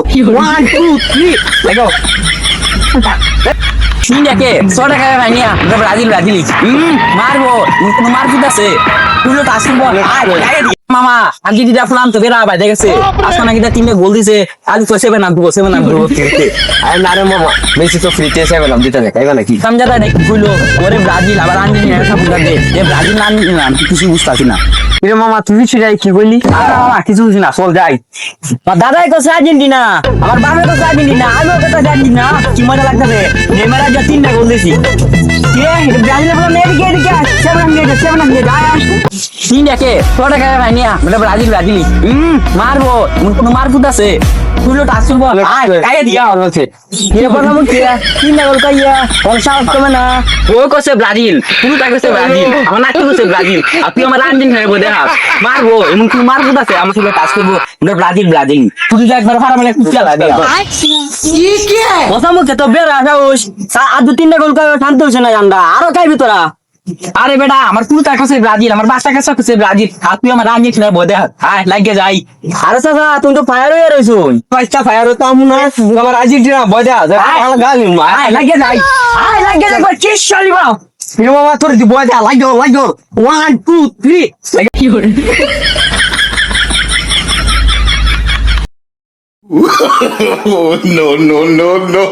1 2 3 দেখো ইন্ডিয়াকে ছটা খাবে ভাইনিয়া ব্রাজিল ব্রাজিল মারবো কোনো মারপিট আছে পুরো টাসুন বল মামা আর্জেন্টিনা ফুলাম তো বেরা ভাই দেখেছে আসলে নাকি তিনটে গোল দিছে আজ তো 7 আপ 7 আপ আরে না রে মামা মেসি তো ফ্রিতে 7 আপ দিতে দেখ তাই নাকি সমঝাতা দেখ কইলো ওরে ব্রাজিল আবার আর্জেন্টিনা সাপোর্ট দে এ ব্রাজিল না কিছু বুঝতাছি না রে মামা তুই ছিড়াই কি বললি আরে মামা কিছু বুঝি না চল যাই দাদাই তো আর্জেন্টিনা আমার বাবা তো আর্জেন্টিনা আমিও তো আর্জেন্টিনা কি মজা লাগতেছে নেইমার আজ তিনটা গোল দিছি কে ব্রাজিলের বল নেই কে কে 7 আপ আয় ইন্ডিয়াকে ছটা খাবে ভাইনিয়া ব্রাজিল ব্রাজিল মারবো কোনো মারপুট আছে পুরো টাসুন বল আয় দিয়া বলছে কি বললাম কি তিনটা গোল কাইয়া কোন সাহস কমে না ও কইছে ব্রাজিল পুরো টাকা কইছে ব্রাজিল আমার নাকি কইছে ব্রাজিল আর তুই আমার আর্জেন্টিনা বলে দেখা মারবো এমন কোন মারপুট আছে আমার সাথে টাস করবো ব্রাজিল ব্রাজিল তুই যা একবার ফারা মানে কুচা লাগে কি কথা মুখে তো বেরা যাওস আর দু তিনটা গোল কাইয়া শান্ত হইছে না জানডা আরো কাইবি তোরা আরে বেটা আমার পুরো টাকা কইছে ব্রাজিল আমার বাসা কাছে কইছে ব্রাজিল আর তুই আমার আর্জেন্টিনা বলে হাই লাগে যাই আরে চাচা তুমি তো ফায়ার হয়ে রইছো পাঁচটা ফায়ার তো আমুনা আমার আর্জেন্টিনা বজা গালি হাই লাগে যাই হাই লাগে যাই কি চলি বাও রে মামা তোর দি বজা লাগো 1 2 3 কি হরে Oh, no, no, no, no.